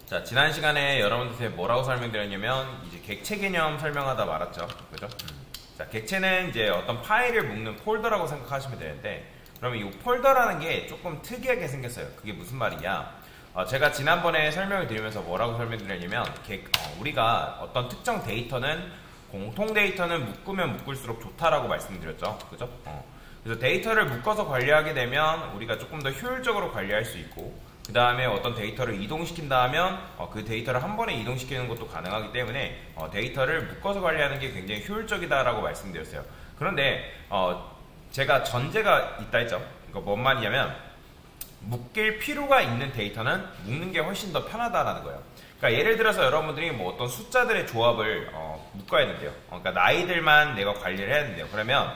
자, 지난 시간에 여러분들한테 뭐라고 설명드렸냐면 이제 객체 개념 설명하다 말았죠. 그죠? 자, 객체는 이제 어떤 파일을 묶는 폴더라고 생각하시면 되는데, 그러면 이 폴더라는 게 조금 특이하게 생겼어요. 그게 무슨 말이냐? 제가 지난번에 설명을 드리면서 뭐라고 설명드렸냐면, 우리가 어떤 특정 데이터는 공통 데이터는 묶으면 묶을수록 좋다라고 말씀드렸죠. 그죠? 그래서 데이터를 묶어서 관리하게 되면 우리가 조금 더 효율적으로 관리할 수 있고, 그 다음에 어떤 데이터를 이동시킨다 하면 그 데이터를 한 번에 이동시키는 것도 가능하기 때문에 데이터를 묶어서 관리하는 게 굉장히 효율적이다라고 말씀드렸어요. 그런데 제가 전제가 있다 했죠. 이거 뭔 말이냐면 묶일 필요가 있는 데이터는 묶는 게 훨씬 더 편하다라는 거예요. 그러니까 예를 들어서 여러분들이 뭐 어떤 숫자들의 조합을 묶어야 된대요. 그러니까 나이들만 내가 관리를 해야 된대요. 그러면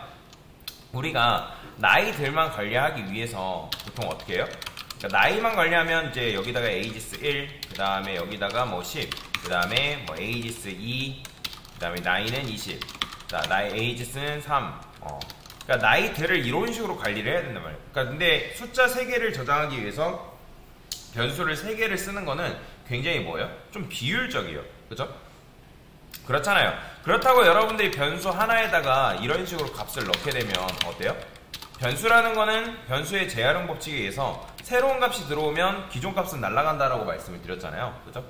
우리가 나이들만 관리하기 위해서 보통 어떻게 해요? 그러니까 나이만 관리하면 이제 여기다가 에이지스 1, 그 다음에 여기다가 뭐 10, 그 다음에 뭐 에이지스 2, 그 다음에 나이는 20, 자, 나이 에이지스는 3. 그러니까 나이들을 이런 식으로 관리를 해야 된단 말이에요. 그러니까 근데 숫자 3개를 저장하기 위해서 변수를 3개를 쓰는 거는 굉장히 뭐예요? 좀 비효율적이에요. 그죠? 그렇잖아요. 그렇다고 여러분들이 변수 하나에다가 이런 식으로 값을 넣게 되면 어때요? 변수라는 거는 변수의 재활용 법칙에 의해서 새로운 값이 들어오면 기존 값은 날아간다라고 말씀을 드렸잖아요. 그죠?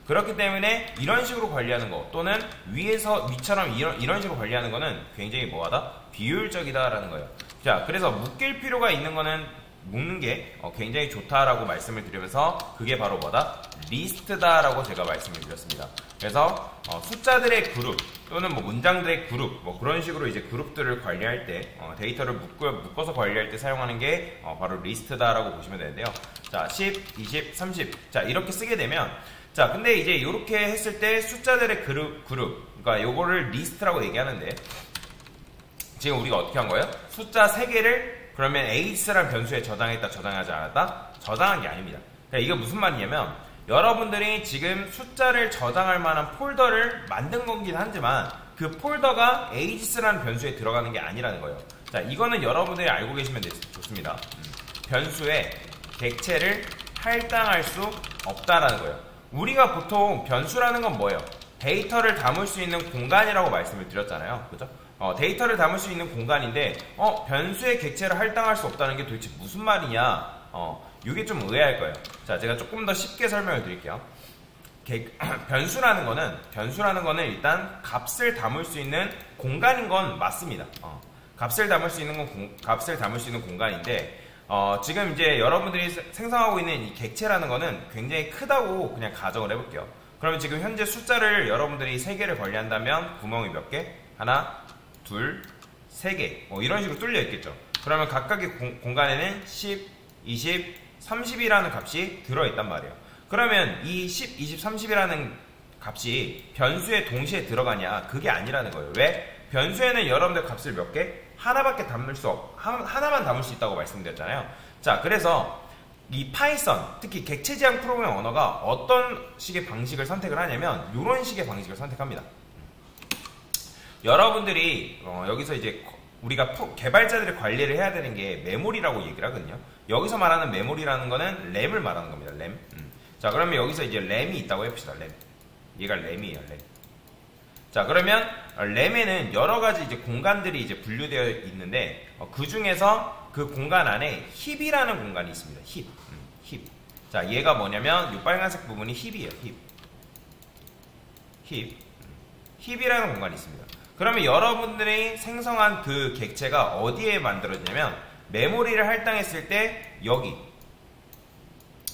그렇기 때문에 이런 식으로 관리하는 거 또는 위처럼 이런 식으로 관리하는 거는 굉장히 뭐하다? 비효율적이다라는 거예요. 자, 그래서 묶일 필요가 있는 거는 묶는 게 굉장히 좋다라고 말씀을 드리면서 그게 바로 뭐다? 리스트다라고 제가 말씀을 드렸습니다. 그래서 숫자들의 그룹 또는 뭐 문장들의 그룹 뭐 그런 식으로 이제 그룹들을 관리할 때 데이터를 묶어서 관리할 때 사용하는 게 바로 리스트다라고 보시면 되는데요. 자, 10, 20, 30. 자, 이렇게 쓰게 되면 자, 근데 이제 이렇게 했을 때 숫자들의 그룹 그러니까 요거를 리스트라고 얘기하는데 지금 우리가 어떻게 한 거예요? 숫자 3개를 그러면 AX라는 변수에 저장했다, 저장하지 않았다? 저장한 게 아닙니다. 그러니까 이게 무슨 말이냐면 여러분들이 지금 숫자를 저장할 만한 폴더를 만든 거긴 하지만 그 폴더가 AX라는 변수에 들어가는 게 아니라는 거예요. 자, 이거는 여러분들이 알고 계시면 좋습니다. 변수에 객체를 할당할 수 없다라는 거예요. 우리가 보통 변수라는 건 뭐예요? 데이터를 담을 수 있는 공간이라고 말씀을 드렸잖아요. 그죠? 데이터를 담을 수 있는 공간인데 변수의 객체를 할당할 수 없다는 게 도대체 무슨 말이냐? 이게 좀 의아할 거예요. 자, 제가 조금 더 쉽게 설명을 드릴게요. 변수라는 거는 일단 값을 담을 수 있는 공간인 건 맞습니다. 값을 담을 수 있는 공간인데 지금 이제 여러분들이 생성하고 있는 이 객체라는 거는 굉장히 크다고 그냥 가정을 해볼게요. 그러면 지금 현재 숫자를 여러분들이 3개를 관리한다면 구멍이 몇 개? 하나, 둘, 3개 뭐 이런 식으로 뚫려 있겠죠. 그러면 각각의 공간에는 10, 20, 30이라는 값이 들어있단 말이에요. 그러면 이 10, 20, 30이라는 값이 변수에 동시에 들어가냐? 그게 아니라는 거예요. 왜? 변수에는 여러분들 값을 몇 개? 하나만 담을 수 있다고 말씀드렸잖아요. 자, 그래서 이 파이썬, 특히 객체 지향 프로그래밍 언어가 어떤 식의 방식을 선택을 하냐면 이런 식의 방식을 선택합니다. 여러분들이 여기서 이제 우리가 개발자들이 관리를 해야 되는 게 메모리라고 얘기를 하거든요. 여기서 말하는 메모리라는 거는 램을 말하는 겁니다. 램. 자, 그러면 여기서 이제 램이 있다고 해봅시다. 램. 얘가 램이에요. 램. 자, 그러면 램에는 여러 가지 이제 공간들이 이제 분류되어 있는데 그 중에서 그 공간 안에 힙이라는 공간이 있습니다. 힙. 자, 얘가 뭐냐면 이 빨간색 부분이 힙이에요. 힙이라는 공간이 있습니다. 그러면 여러분들이 생성한 그 객체가 어디에 만들어지냐면 메모리를 할당했을 때 여기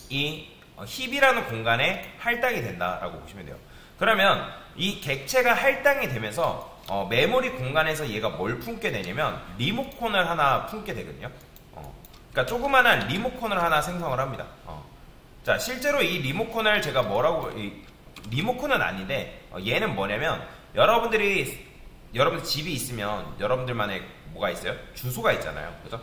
이 힙이라는 공간에 할당이 된다라고 보시면 돼요. 그러면 이 객체가 할당이 되면서 메모리 공간에서 얘가 뭘 품게 되냐면 리모컨을 하나 품게 되거든요. 그러니까 조그만한 리모컨을 하나 생성을 합니다. 자, 실제로 이 리모컨을 제가 리모컨은 아닌데 얘는 뭐냐면 여러분들 집이 있으면 여러분들만의 뭐가 있어요? 주소가 있잖아요. 그죠?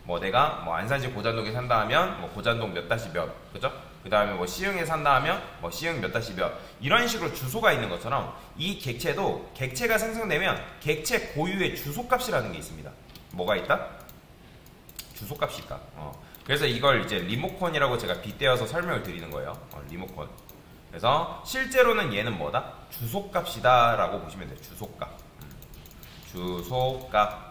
뭐 내가 뭐 안산시 고잔동에 산다 하면 뭐 고잔동 몇 다시 몇, 그죠? 그 다음에 뭐 시흥에 산다 하면 뭐 시흥 몇 다시 몇, 이런 식으로 주소가 있는 것처럼 이 객체도 객체가 생성되면 객체 고유의 주소값이라는 게 있습니다. 뭐가 있다? 주소값이 있다. 그래서 이걸 이제 리모컨이라고 제가 빗대어서 설명을 드리는 거예요. 리모컨. 그래서 실제로는 얘는 뭐다? 주소값이다 라고 보시면 돼요. 주소값. 주소값.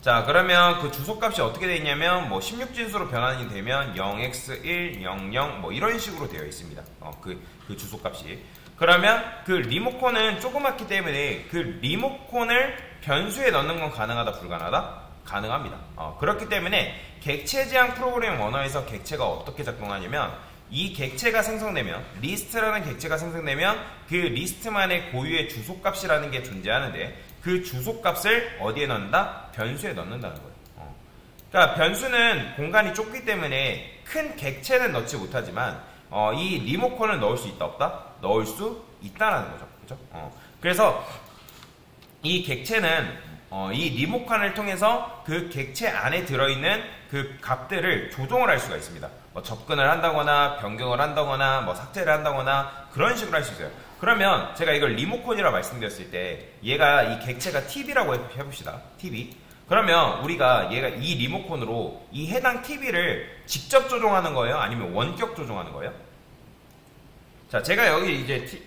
자, 그러면 그 주소값이 어떻게 되어 있냐면 뭐 16진수로 변환이 되면 0x1, 00 뭐 이런 식으로 되어 있습니다. 그 주소값이. 그러면 그 리모컨은 조그맣기 때문에 그 리모컨을 변수에 넣는 건 가능하다, 불가능하다? 가능합니다. 그렇기 때문에 객체 지향 프로그래밍 언어에서 객체가 어떻게 작동하냐면 이 객체가 생성되면, 리스트라는 객체가 생성되면 그 리스트만의 고유의 주소값이라는 게 존재하는데 그 주소값을 어디에 넣는다? 변수에 넣는다는 거예요. 그러니까 변수는 공간이 좁기 때문에 큰 객체는 넣지 못하지만 이 리모컨을 넣을 수 있다, 없다? 넣을 수 있다라는 거죠. 그죠? 그래서 이 객체는 이 리모컨을 통해서 그 객체 안에 들어있는 그 값들을 조정을 할 수가 있습니다. 뭐 접근을 한다거나 변경을 한다거나 뭐 삭제를 한다거나 그런 식으로 할 수 있어요. 그러면 제가 이걸 리모컨이라고 말씀드렸을 때 얘가 이 객체가 TV라고 해봅시다. TV. 그러면 우리가 얘가 이 리모컨으로 이 해당 TV를 직접 조정하는 거예요? 아니면 원격 조정하는 거예요? 자, 제가 여기 이제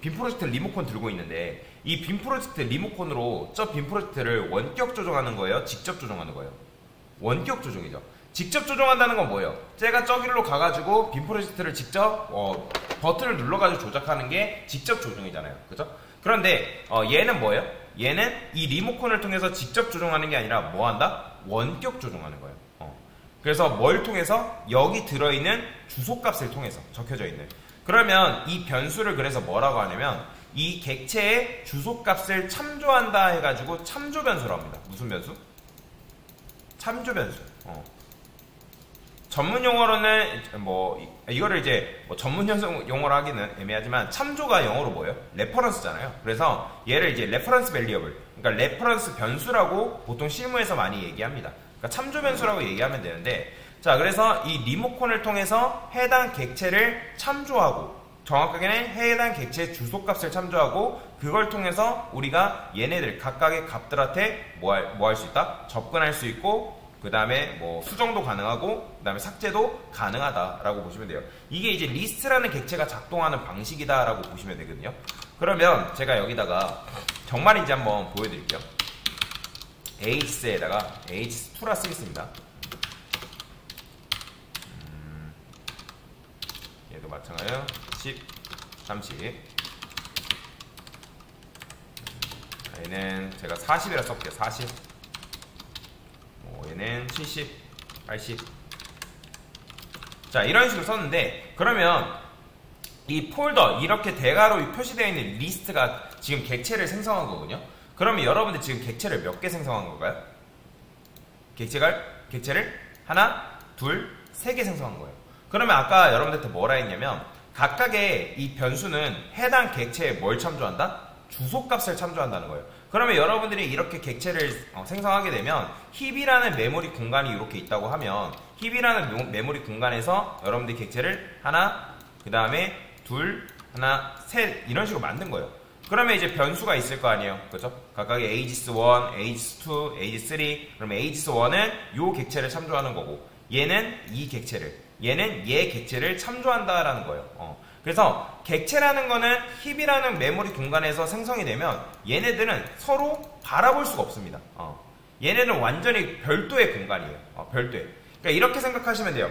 빔 프로젝트 리모컨 들고 있는데 이 빔 프로젝트 리모컨으로 저 빔 프로젝트를 원격 조정하는 거예요? 직접 조정하는 거예요? 원격 조정이죠. 직접 조정한다는 건 뭐예요? 제가 저기로 가가지고 빔 프로젝트를 직접 버튼을 눌러가지고 조작하는 게 직접 조정이잖아요. 그죠? 그런데 얘는 뭐예요? 얘는 이 리모컨을 통해서 직접 조정하는 게 아니라 뭐 한다? 원격 조정하는 거예요. 그래서 뭘 통해서? 여기 들어있는 주소값을 통해서 적혀져 있는. 그러면 이 변수를 그래서 뭐라고 하냐면 이 객체의 주소값을 참조한다 해가지고 참조 변수라고 합니다. 무슨 변수? 참조 변수. 전문 용어로는 뭐 이거를 이제 뭐 전문 용어로 하기는 애매하지만 참조가 영어로 뭐예요? 레퍼런스잖아요. 그래서 얘를 이제 레퍼런스 밸리어블, 그러니까 레퍼런스 변수라고 보통 실무에서 많이 얘기합니다. 그러니까 참조 변수라고 얘기하면 되는데, 자, 그래서 이 리모컨을 통해서 해당 객체를 참조하고, 정확하게는 해당 객체의 주소값을 참조하고, 그걸 통해서 우리가 얘네들 각각의 값들한테 뭐 할 수 있다? 접근할 수 있고, 그 다음에 뭐 수정도 가능하고, 그 다음에 삭제도 가능하다라고 보시면 돼요. 이게 이제 리스트라는 객체가 작동하는 방식이다라고 보시면 되거든요. 그러면 제가 여기다가 정말인지 한번 보여드릴게요. AGS에다가 AGS2라 쓰겠습니다. 얘도 마찬가지예요. 10, 30. 얘는 제가 40이라 써볼게요. 40. 얘는 70, 80. 자, 이런 식으로 썼는데, 그러면 이 폴더, 이렇게 대괄호 표시되어 있는 리스트가 지금 객체를 생성한 거거든요. 그러면 여러분들 지금 객체를 몇 개 생성한 건가요? 객체를 하나, 둘, 세 개 생성한 거예요. 그러면 아까 여러분들한테 뭐라 했냐면 각각의 이 변수는 해당 객체에 뭘 참조한다? 주소값을 참조한다는 거예요. 그러면 여러분들이 이렇게 객체를 생성하게 되면 힙이라는 메모리 공간이 이렇게 있다고 하면 힙이라는 메모리 공간에서 여러분들이 객체를 하나, 그 다음에 둘, 하나, 셋 이런 식으로 만든 거예요. 그러면 이제 변수가 있을 거 아니에요. 그죠? 각각의 AGS1, AGS2, AGS3. 그러면 AGS1은 요 객체를 참조하는 거고, 얘는 이 객체를, 얘는 얘 객체를 참조한다라는 거예요. 그래서 객체라는 거는 힙이라는 메모리 공간에서 생성이 되면 얘네들은 서로 바라볼 수가 없습니다. 얘네는 완전히 별도의 공간이에요. 별도의. 그러니까 이렇게 생각하시면 돼요.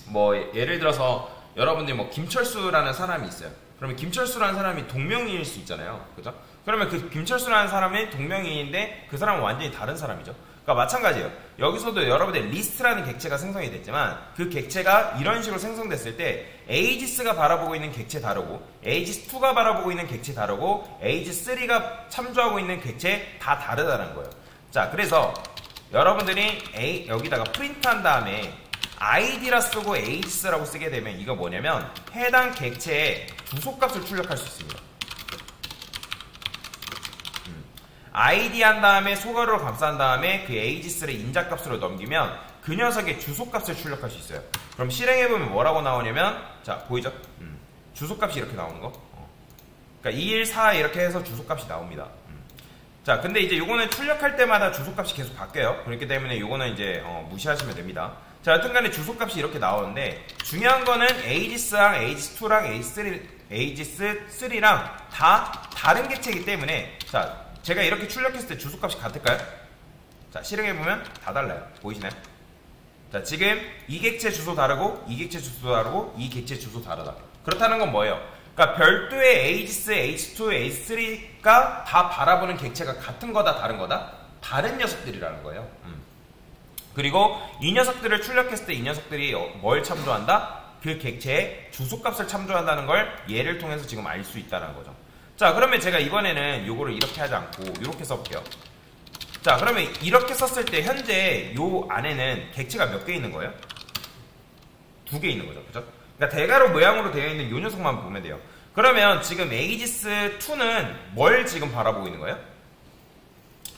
뭐 예를 들어서 여러분들이 뭐 김철수라는 사람이 있어요. 그러면 김철수라는 사람이 동명이인일 수 있잖아요. 그죠? 그러면 그 김철수라는 사람이 동명이인인데 그 사람은 완전히 다른 사람이죠. 그러니까 마찬가지예요. 여기서도 여러분들 리스트라는 객체가 생성이 됐지만 그 객체가 이런 식으로 생성됐을 때 AGS가 바라보고 있는 객체 다르고, AGS2가 바라보고 있는 객체 다르고, AGS3가 참조하고 있는 객체 다 다르다는 거예요. 자, 그래서 여러분들이 여기다가 프린트한 다음에 id라 쓰고 AGS라고 쓰게 되면 이거 뭐냐면 해당 객체의 주소값을 출력할 수 있습니다. id 한 다음에 소괄호로 감싼 다음에 그 AGS를 인자값으로 넘기면 그 녀석의 주소값을 출력할 수 있어요. 그럼 실행해보면 뭐라고 나오냐면, 자, 보이죠? 주소값이 이렇게 나오는 거. 그러니까 214 이렇게 해서 주소값이 나옵니다. 자, 근데 이제 요거는 출력할 때마다 주소값이 계속 바뀌어요. 그렇기 때문에 요거는 이제 무시하시면 됩니다. 자, 여튼간에 주소값이 이렇게 나오는데 중요한 거는 에이지스랑 에이지스2랑 에이지스3랑 다 다른 객체이기 때문에 자, 제가 이렇게 출력했을 때 주소값이 같을까요? 자, 실행해보면 다 달라요. 보이시나요? 자, 지금 이 객체 주소 다르고 이 객체 주소 다르고 이 객체 주소 다르다. 그렇다는 건 뭐예요? 그러니까 별도의 에이지스, H2, H3가 다 바라보는 객체가 같은 거다 다른 거다? 다른 녀석들이라는 거예요. 그리고 이 녀석들을 출력했을 때 이 녀석들이 뭘 참조한다? 그 객체의 주소값을 참조한다는 걸 예를 통해서 지금 알 수 있다는 거죠. 자, 그러면 제가 이번에는 요거를 이렇게 하지 않고 이렇게 써볼게요. 자, 그러면 이렇게 썼을 때 현재 요 안에는 객체가 몇 개 있는 거예요? 2개 있는 거죠. 그죠? 그러니까 대괄호 모양으로 되어 있는 요 녀석만 보면 돼요. 그러면 지금 에이지스2는 뭘 지금 바라보고 있는 거예요?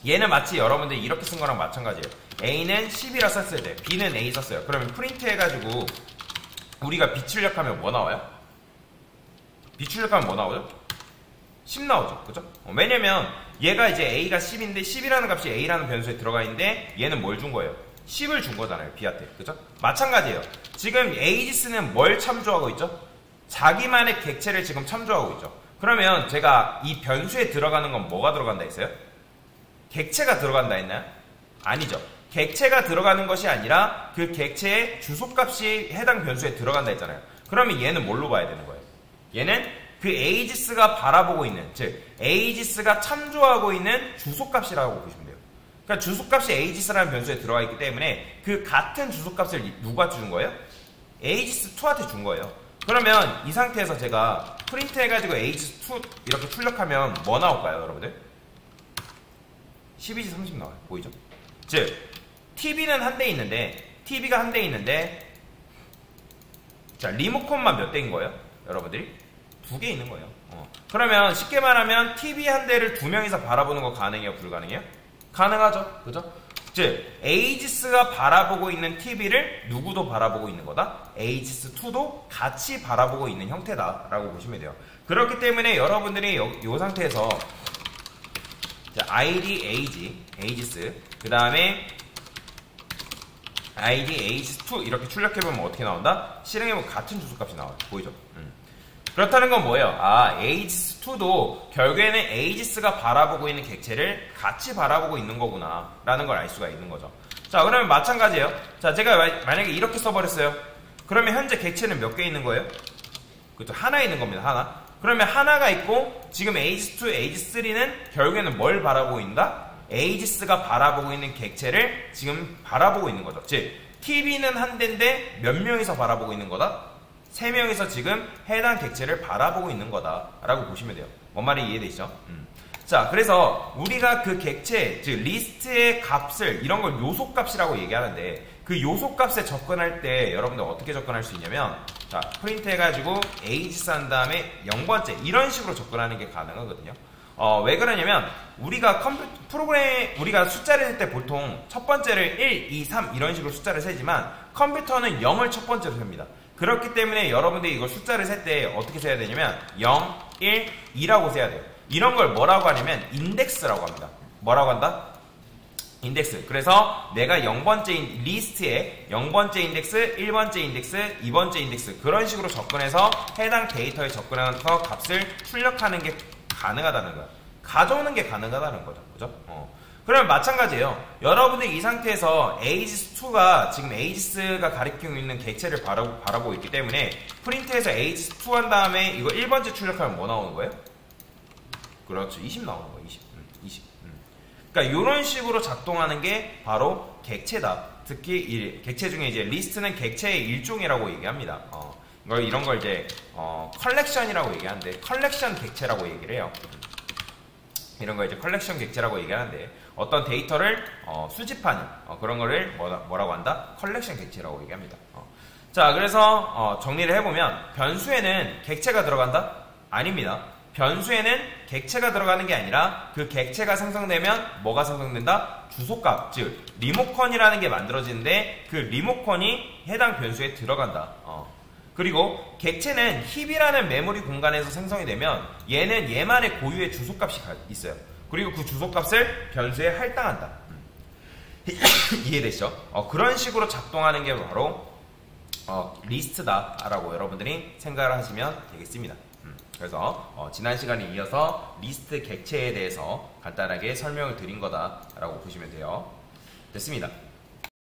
얘는 마치 여러분들이 이렇게 쓴 거랑 마찬가지예요. A는 10이라 썼어야 돼. B는 A 썼어요. 그러면 프린트 해가지고 우리가 B 출력하면 뭐 나와요? B 출력하면 뭐 나오죠? 10 나오죠. 그죠? 왜냐면 얘가 이제 A가 10인데 10이라는 값이 A라는 변수에 들어가 있는데 얘는 뭘 준 거예요? 10을 준 거잖아요. B한테. 그죠? 마찬가지예요. 지금 에이지스는 뭘 참조하고 있죠? 자기만의 객체를 지금 참조하고 있죠. 그러면 제가 이 변수에 들어가는 건 뭐가 들어간다 했어요? 객체가 들어간다 했나요? 아니죠. 객체가 들어가는 것이 아니라 그 객체의 주소값이 해당 변수에 들어간다 했잖아요. 그러면 얘는 뭘로 봐야 되는 거예요? 얘는 그 에이지스가 바라보고 있는, 즉 에이지스가 참조하고 있는 주소값이라고 보시면 돼요. 그러니까 주소값이 에이지스라는 변수에 들어가 있기 때문에 그 같은 주소값을 누가 준 거예요? 에이지스2한테 준 거예요. 그러면 이 상태에서 제가 프린트 해가지고 에이지스2 이렇게 출력하면 뭐 나올까요, 여러분들? 12지 30 나와요. 보이죠? 즉 TV는 한 대 있는데 TV가 한 대 있는데 자, 리모컨만 몇 대인 거예요? 여러분들이? 2개 있는 거예요. 그러면 쉽게 말하면 TV 한 대를 2명이서 바라보는 거 가능해요? 불가능해요? 가능하죠. 그죠? 즉 에이지스가 바라보고 있는 TV를 누구도 바라보고 있는 거다? 에이지스2도 같이 바라보고 있는 형태다 라고 보시면 돼요. 그렇기 때문에 여러분들이 이 상태에서 자, ID 에이지스 그 다음에 ID 에이지스2 이렇게 출력해보면 어떻게 나온다? 실행해보면 같은 주소값이 나와요. 보이죠? 그렇다는 건 뭐예요? 아, 에이지스2도 결국에는 에이지스가 바라보고 있는 객체를 같이 바라보고 있는 거구나 라는 걸 알 수가 있는 거죠. 자, 그러면 마찬가지예요. 자, 제가 만약에 이렇게 써버렸어요. 그러면 현재 객체는 몇 개 있는 거예요? 그렇죠. 하나 있는 겁니다. 하나. 그러면 하나가 있고 지금 에이지스2, 에이지스3는 결국에는 뭘 바라보고 있는가? 에이지스가 바라보고 있는 객체를 지금 바라보고 있는 거죠. 즉 TV는 한 대인데 몇 명이서 바라보고 있는 거다? 3명이서 지금 해당 객체를 바라보고 있는 거다 라고 보시면 돼요. 뭔 말이 이해되시죠? 자, 그래서 우리가 그 객체, 즉 리스트의 값을 이런 걸 요소값이라고 얘기하는데 그 요소값에 접근할 때 여러분들 어떻게 접근할 수 있냐면 자, 프린트 해가지고 에이지스 한 다음에 0번째 이런 식으로 접근하는 게 가능하거든요. 왜 그러냐면 우리가 우리가 숫자를 셀 때 보통 첫 번째를 1, 2, 3 이런 식으로 숫자를 세지만 컴퓨터는 0을 첫 번째로 셉니다. 그렇기 때문에 여러분들이 이걸 숫자를 셀 때 어떻게 세야 되냐면 0, 1, 2라고 세야 돼요. 이런 걸 뭐라고 하냐면 인덱스라고 합니다. 뭐라고 한다? 인덱스. 그래서 내가 0번째 리스트에 0번째 인덱스, 1번째 인덱스, 2번째 인덱스 그런 식으로 접근해서 해당 데이터에 접근해서 값을 출력하는 게 가능하다는 거야. 가져오는 게 가능하다는 거죠. 그죠? 그러면 마찬가지예요. 여러분들이 이 상태에서 에이지스2가 지금 에이지스가 가리키고 있는 객체를 바라보고 있기 때문에 프린트해서 에이지스2 한 다음에 이거 1번째 출력하면 뭐 나오는 거예요? 그렇죠. 20 나오는 거예요. 20. 그러니까 이런 식으로 작동하는 게 바로 객체다. 특히 객체 중에 이제 리스트는 객체의 일종이라고 얘기합니다. 이런 걸 이제 컬렉션이라고 얘기하는데 컬렉션 객체라고 얘기를 해요. 이런 거 이제 컬렉션 객체라고 얘기하는데 어떤 데이터를 수집하는 그런 거를 뭐라고 한다? 컬렉션 객체라고 얘기합니다. 자, 그래서 정리를 해보면 변수에는 객체가 들어간다? 아닙니다. 변수에는 객체가 들어가는 게 아니라 그 객체가 생성되면 뭐가 생성된다? 주소값, 즉 리모컨이라는 게 만들어지는데 그 리모컨이 해당 변수에 들어간다. 그리고 객체는 힙이라는 메모리 공간에서 생성이 되면 얘는 얘만의 고유의 주소값이 있어요. 그리고 그 주소값을 변수에 할당한다. 이해되시죠? 그런 식으로 작동하는 게 바로 리스트다라고 여러분들이 생각을 하시면 되겠습니다. 그래서 지난 시간에 이어서 리스트 객체에 대해서 간단하게 설명을 드린 거다라고 보시면 돼요. 됐습니다.